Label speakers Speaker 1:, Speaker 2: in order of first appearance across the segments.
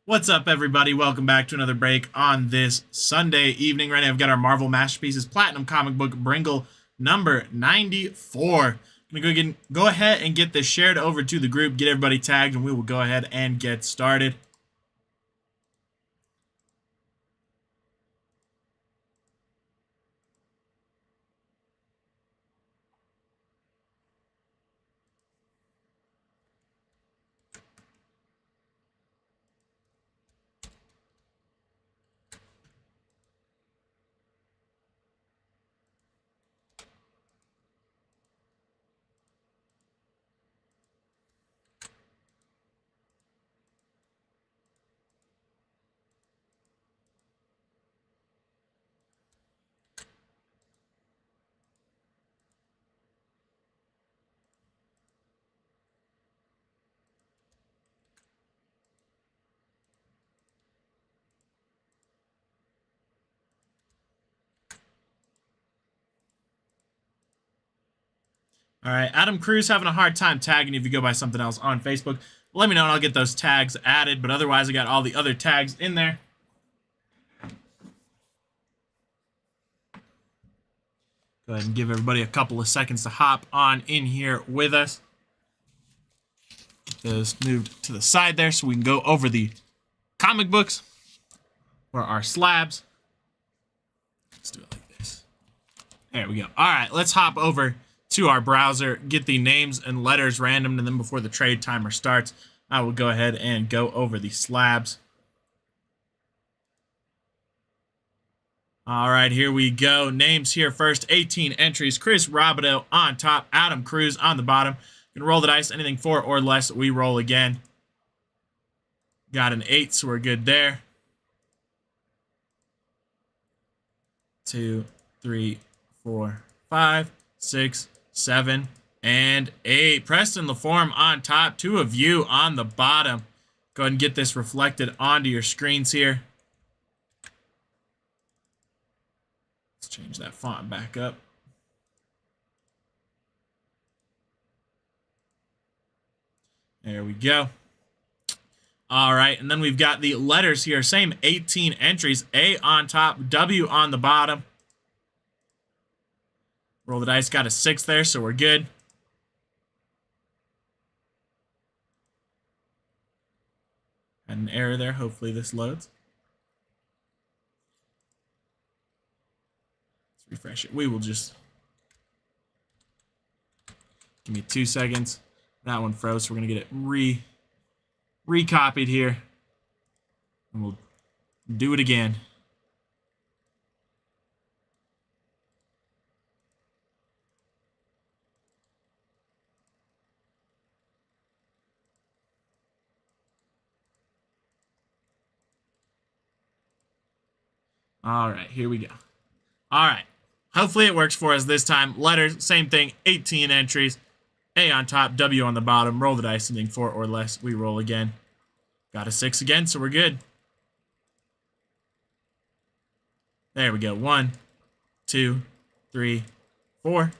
Speaker 1: What's up, everybody? Welcome back to another break on this Sunday evening. Right now, I've got our Marvel Masterpieces Platinum comic book Bringle number 94. I'm going to go ahead and get this shared over to the group, get everybody tagged, and we will go ahead and get started. All right, Adam Cruz having a hard time tagging if you go by something else on Facebook. Let me know and I'll get those tags added, but otherwise I got all the other tags in there. Go ahead and give everybody a couple of seconds to hop on in here with us. Get those moved to the side there so we can go over the comic books or our slabs. Let's do it like this. There we go. All right, let's hop over to our browser, get the names and letters random, and then before the trade timer starts, I will go ahead and go over the slabs. All right, here we go. Names here first, 18 entries. Chris Robideau on top, Adam Cruz on the bottom. You can roll the dice, anything 4 or less, we roll again. Got an 8, so we're good there. 2, 3, 4, 5, 6, 7, and 8. Preston LaForme on top, 2 of you on the bottom. Go ahead and get this reflected onto your screens here. Let's change that font back up. There we go. All right, and then we've got the letters here. Same 18 entries. A on top, W on the bottom. Roll the dice, got a 6 there, so we're good. Had an error there. Hopefully this loads. Let's refresh it. We will just... Give me 2 seconds. That one froze, so we're going to get it recopied here. And we'll do it again. All right, here we go. All right. Hopefully it works for us this time. Letters, same thing, 18 entries. A on top, W on the bottom. Roll the dice, anything 4 or less. We roll again. Got a 6 again, so we're good. There we go. 1, 2, 3, 4,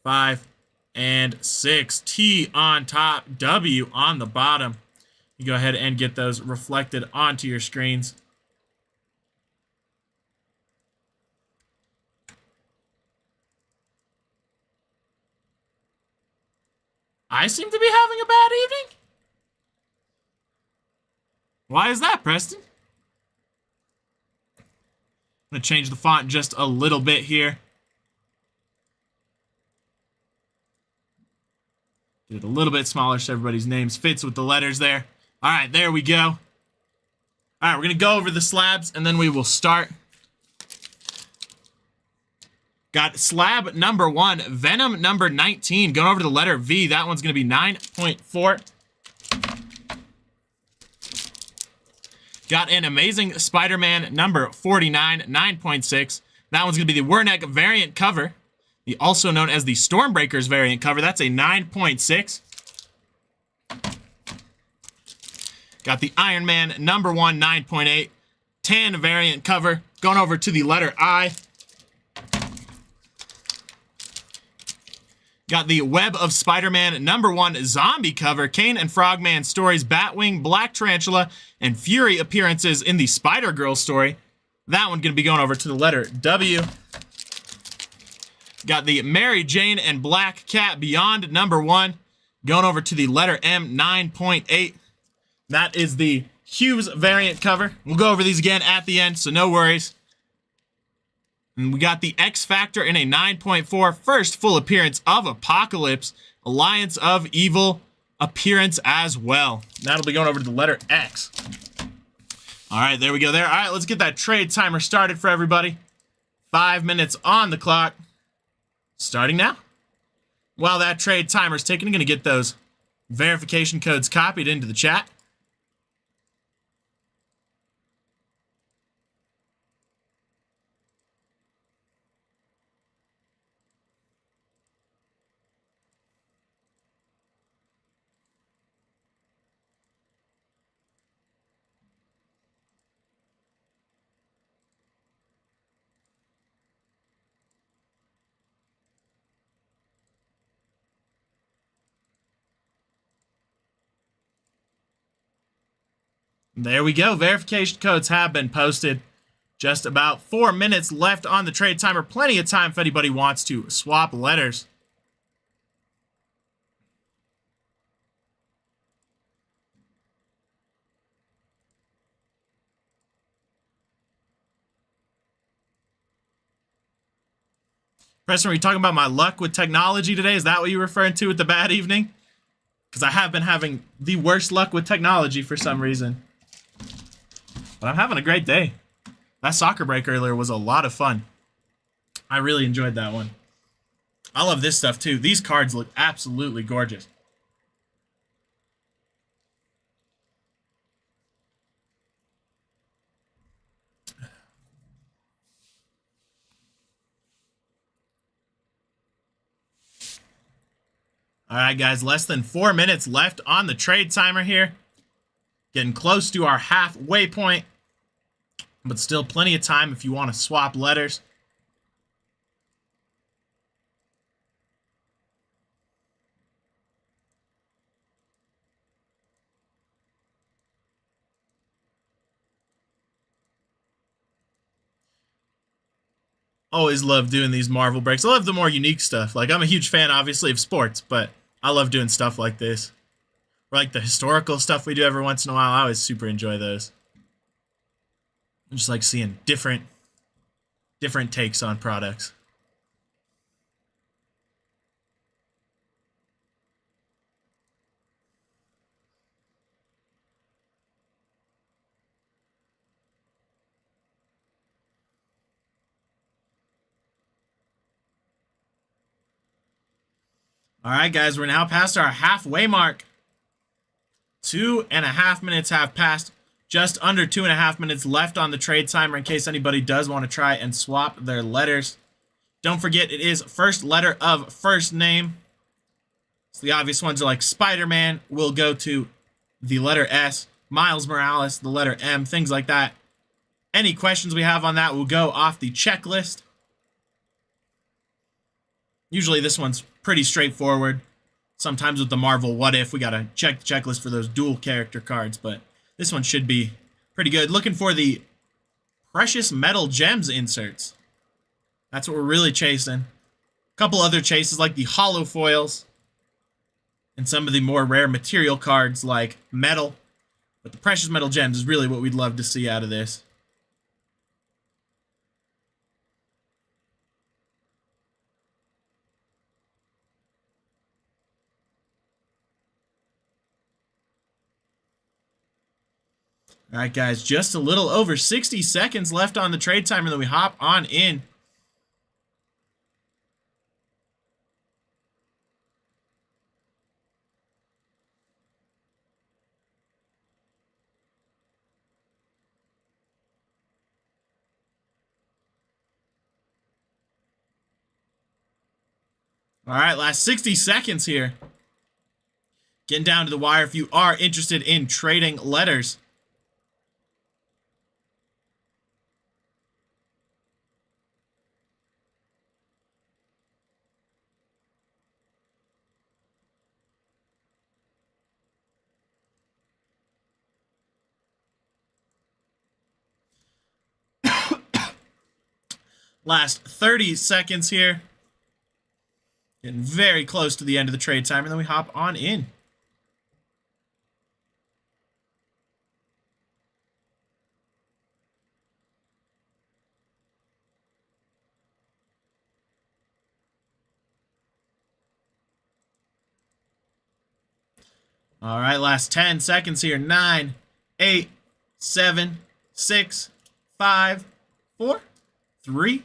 Speaker 1: 5, and 6. T on top, W on the bottom. You go ahead and get those reflected onto your screens. I seem to be having a bad evening? Why is that, Preston? I'm going to change the font just a little bit here. Get it a little bit smaller so everybody's names fits with the letters there. All right, there we go. All right, we're going to go over the slabs, and then we will start. Got slab number 1, Venom number 19. Going over to the letter V. That one's going to be 9.4. Got an Amazing Spider-Man number 49, 9.6. That one's going to be the Wernick variant cover. The also known as the Stormbreakers variant cover. That's a 9.6. Got the Iron Man number 1, 9.8. Tan variant cover. Going over to the letter I. Got the Web of Spider-Man #1 zombie cover, Kane and Frogman stories, Batwing, Black Tarantula, and Fury appearances in the Spider-Girl story. That one going to be going over to the letter W. Got the Mary Jane and Black Cat Beyond #1 going over to the letter M, 9.8. That is the Hughes variant cover. We'll go over these again at the end, so no worries. And we got the X Factor in a 9.4, first full appearance of Apocalypse, Alliance of Evil appearance as well. That'll be going over to the letter X. All right, there we go there. All right, let's get that trade timer started for everybody. 5 minutes on the clock. Starting now. While that trade timer's ticking, I'm going to get those verification codes copied into the chat. There we go. Verification codes have been posted. Just about 4 minutes left on the trade timer. Plenty of time if anybody wants to swap letters. Preston, are you talking about my luck with technology today? Is that what you're referring to with the bad evening? Because I have been having the worst luck with technology for some reason. But I'm having a great day. That soccer break earlier was a lot of fun. I really enjoyed that one. I love this stuff too. These cards look absolutely gorgeous. All right, guys, less than 4 minutes left on the trade timer here. Getting close to our halfway point, but still plenty of time if you want to swap letters. Always love doing these Marvel breaks. I love the more unique stuff. Like, I'm a huge fan, obviously, of sports, but I love doing stuff like this. Or like the historical stuff we do every once in a while. I always super enjoy those. I just like seeing different takes on products. All right, guys, we're now past our halfway mark. 2.5 minutes have passed. Just under 2.5 minutes left on the trade timer in case anybody does want to try and swap their letters. Don't forget, it is first letter of first name. So the obvious ones are like Spider-Man will go to the letter S. Miles Morales, the letter M, things like that. Any questions we have on that will go off the checklist. Usually this one's pretty straightforward. Sometimes with the Marvel What If, we gotta check the checklist for those dual character cards, but this one should be pretty good. Looking for the Precious Metal Gems inserts. That's what we're really chasing. A couple other chases like the Holo Foils and some of the more rare material cards like Metal. But the Precious Metal Gems is really what we'd love to see out of this. All right, guys, just a little over 60 seconds left on the trade timer, then we hop on in. All right, last 60 seconds here. Getting down to the wire if you are interested in trading letters. Last 30 seconds here. Getting very close to the end of the trade time, and then we hop on in. All right, last 10 seconds here. 9, 8, 7, 6, 5, 4, 3,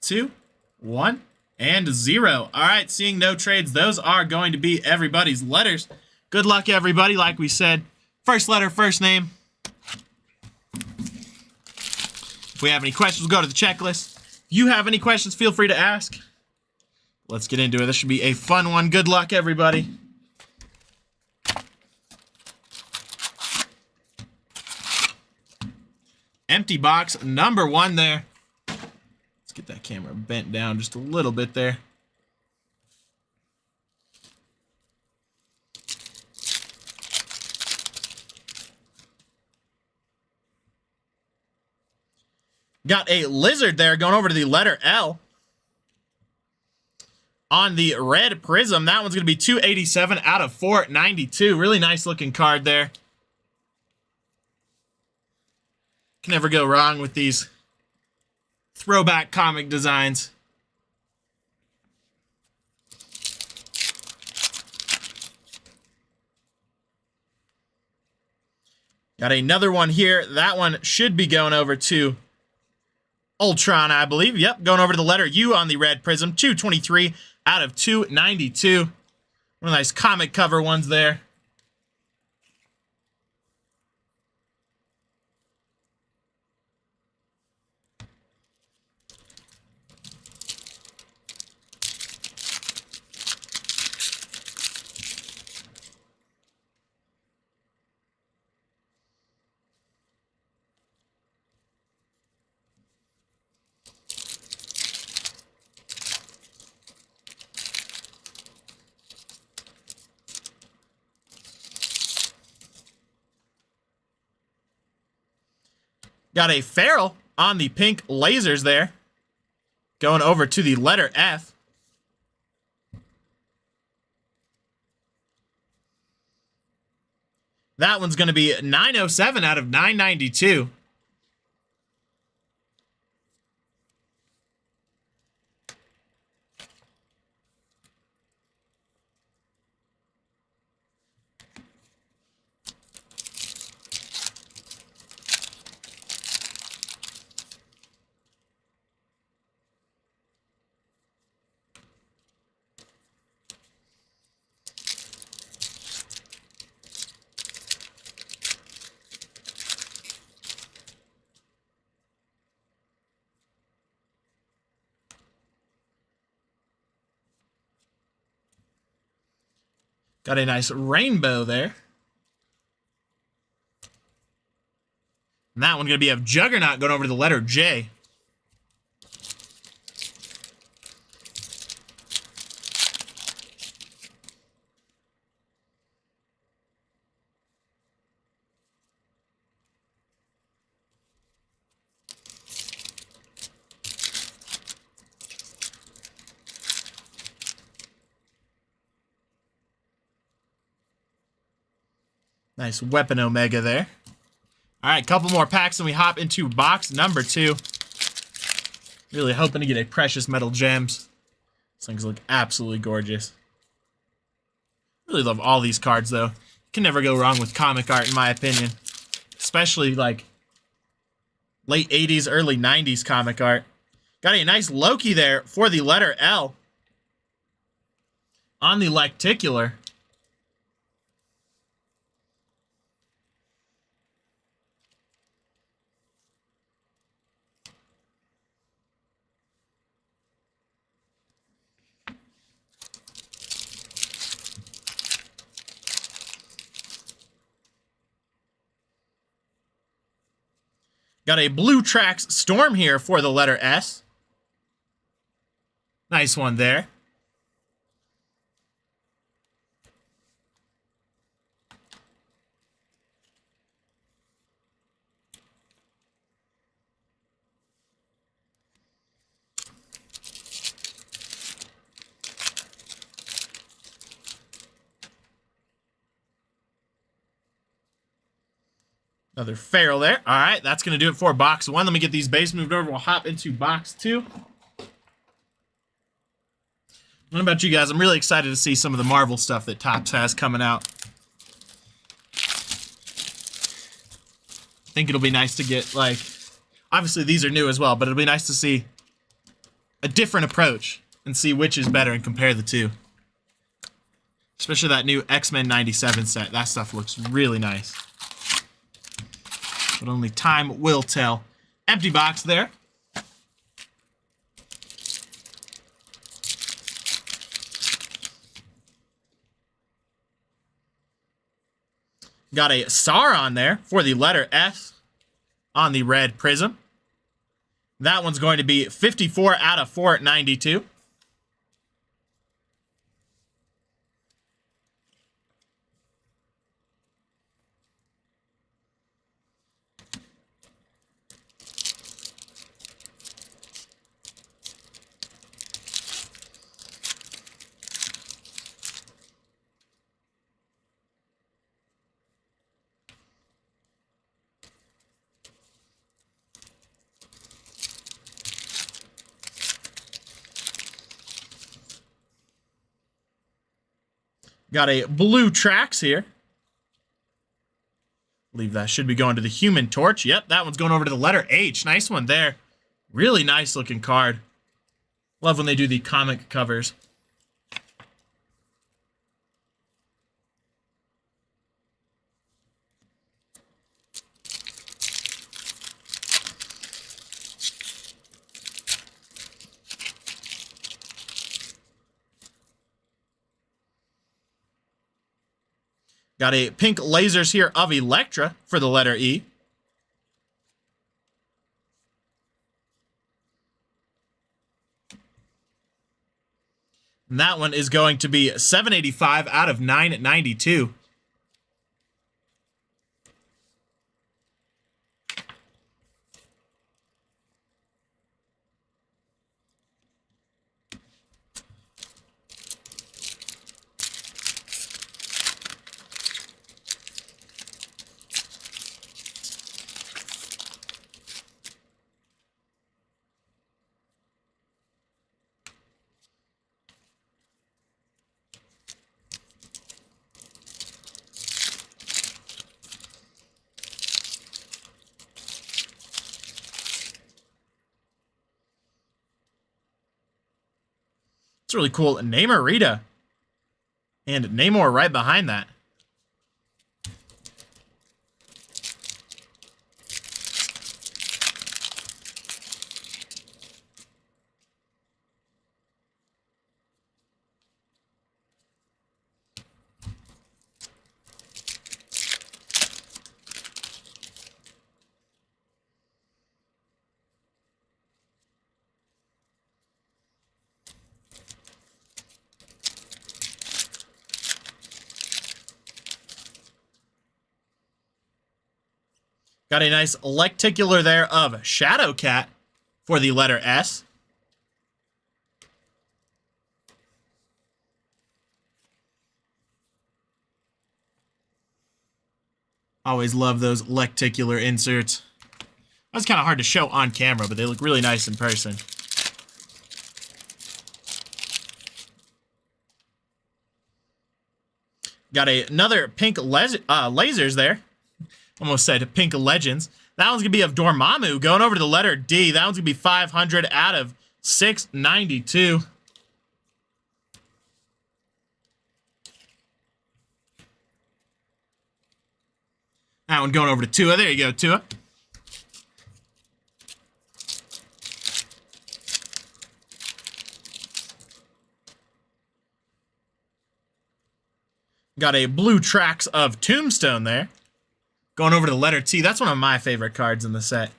Speaker 1: 2, 1, and 0. All right, seeing no trades, those are going to be everybody's letters. Good luck, everybody. Like we said, first letter, first name. If we have any questions, we'll go to the checklist. If you have any questions, feel free to ask. Let's get into it. This should be a fun one. Good luck, everybody. Empty box number 1 there. Let's get that camera bent down just a little bit there. Got a lizard there going over to the letter L. On the red prism, that one's going to be 287 out of 492. Really nice looking card there. Can never go wrong with these throwback comic designs. Got another one here. That one should be going over to Ultron, I believe. Yep, going over to the letter U on the red prism. 223 out of 292. One of the nice comic cover ones there. Got a Feral on the pink lasers there. Going over to the letter F. That one's going to be 907 out of 992. Got a nice rainbow there. And that one going to be a Juggernaut going over to the letter J. Nice Weapon Omega there. All right, couple more packs and we hop into box number 2. Really hoping to get a Precious Metal Gems. These things look absolutely gorgeous. Really love all these cards, though. Can never go wrong with comic art, in my opinion. Especially, like, late 80s, early 90s comic art. Got a nice Loki there for the letter L. On the lenticular. Got a Blue Tracks Storm here for the letter S. Nice one there. Another Farrell there. All right, that's going to do it for box 1. Let me get these base moved over. We'll hop into box 2. What about you guys? I'm really excited to see some of the Marvel stuff that Topps has coming out. I think it'll be nice to get, like, obviously these are new as well, but it'll be nice to see a different approach and see which is better and compare the two. Especially that new X-Men 97 set. That stuff looks really nice. But only time will tell. Empty box there. Got a SAR on there for the letter S on the red prism. That one's going to be 54 out of 492. Got a blue tracks here. I believe that should be going to the Human Torch. Yep, that one's going over to the letter H. Nice one there. Really nice looking card. Love when they do the comic covers. Got a pink lasers here of Elektra for the letter E. And that one is going to be 785 out of 992. It's really cool. Namor Rita. And Namor right behind that. Got a nice lenticular there of Shadowcat for the letter S. Always love those lenticular inserts. That's kind of hard to show on camera, but they look really nice in person. Got another pink lasers there. Almost said pink legends. That one's going to be of Dormammu going over to the letter D. That one's going to be 500 out of 692. That one going over to Tua. There you go, Tua. Got a blue tracks of Tombstone there. Going over to the letter T. That's one of my favorite cards in the set.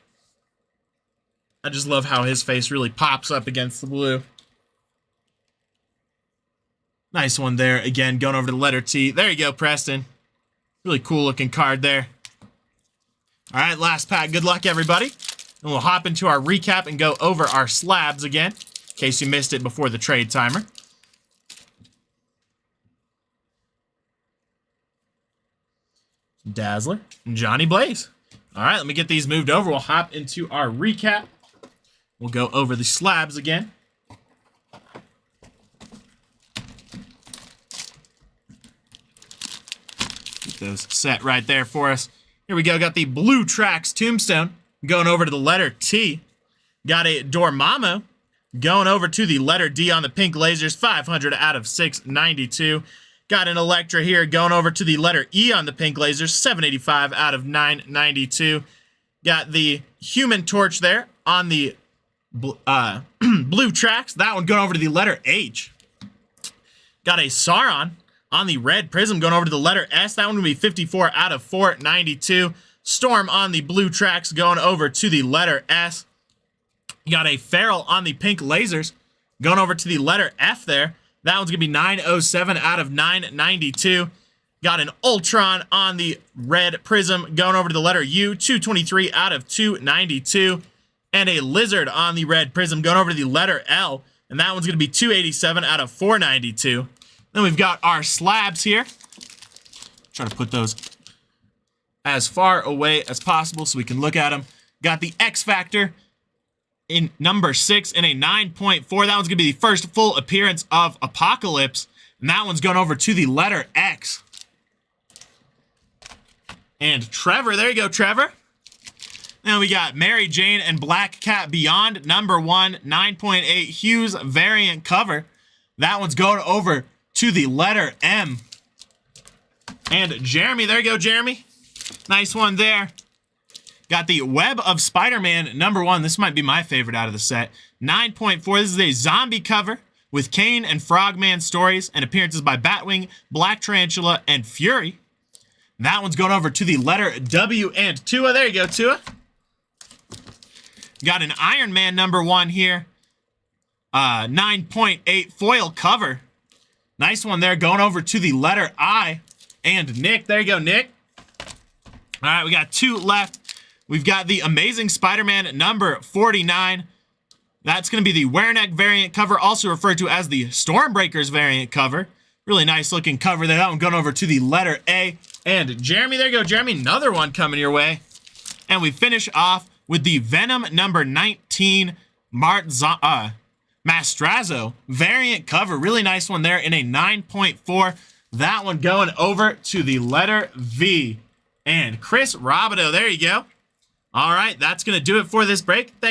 Speaker 1: I just love how his face really pops up against the blue. Nice one there. Again, going over to the letter T. There you go, Preston. Really cool looking card there. All right, last pack. Good luck, everybody. And we'll hop into our recap and go over our slabs again, in case you missed it before the trade timer. Dazzler, and Johnny Blaze. All right, let me get these moved over. We'll hop into our recap. We'll go over the slabs again. Get those set right there for us. Here we go. Got the Blue Tracks Tombstone going over to the letter T. Got a Dormammu going over to the letter D on the pink lasers, 500 out of 692. Got an Electra here going over to the letter E on the pink lasers, 785 out of 992. Got the Human Torch there on the Blue Tracks. That one going over to the letter H. Got a Sauron on the red Prism going over to the letter S. That one will be 54 out of 492. Storm on the Blue Tracks going over to the letter S. You got a Feral on the pink lasers going over to the letter F there. That one's going to be 907 out of 992. Got an Ultron on the red Prism going over to the letter U, 223 out of 292. And a Lizard on the red Prism going over to the letter L. And that one's going to be 287 out of 492. Then we've got our slabs here. Try to put those as far away as possible so we can look at them. Got the X Factor in number 6 in a 9.4. That one's going to be the first full appearance of Apocalypse. And that one's going over to the letter X. And Trevor, there you go, Trevor. Then we got Mary Jane and Black Cat Beyond, number 1, 9.8 Hughes variant cover. That one's going over to the letter M. And Jeremy, there you go, Jeremy. Nice one there. Got the Web of Spider-Man, number 1. This might be my favorite out of the set. 9.4. This is a zombie cover with Kane and Frogman stories and appearances by Batwing, Black Tarantula, and Fury. That one's going over to the letter W and Tua. There you go, Tua. Got an Iron Man number 1 here. 9.8 foil cover. Nice one there, going over to the letter I and Nick. There you go, Nick. All right, we got 2 left. We've got the Amazing Spider-Man number 49. That's going to be the Wereneck variant cover, also referred to as the Stormbreakers variant cover. Really nice looking cover there. That one going over to the letter A. And Jeremy, there you go, Jeremy. Another one coming your way. And we finish off with the Venom number 19 Mastrazo variant cover. Really nice one there in a 9.4. That one going over to the letter V. And Chris Robideau, there you go. All right, that's going to do it for this break. Thank you.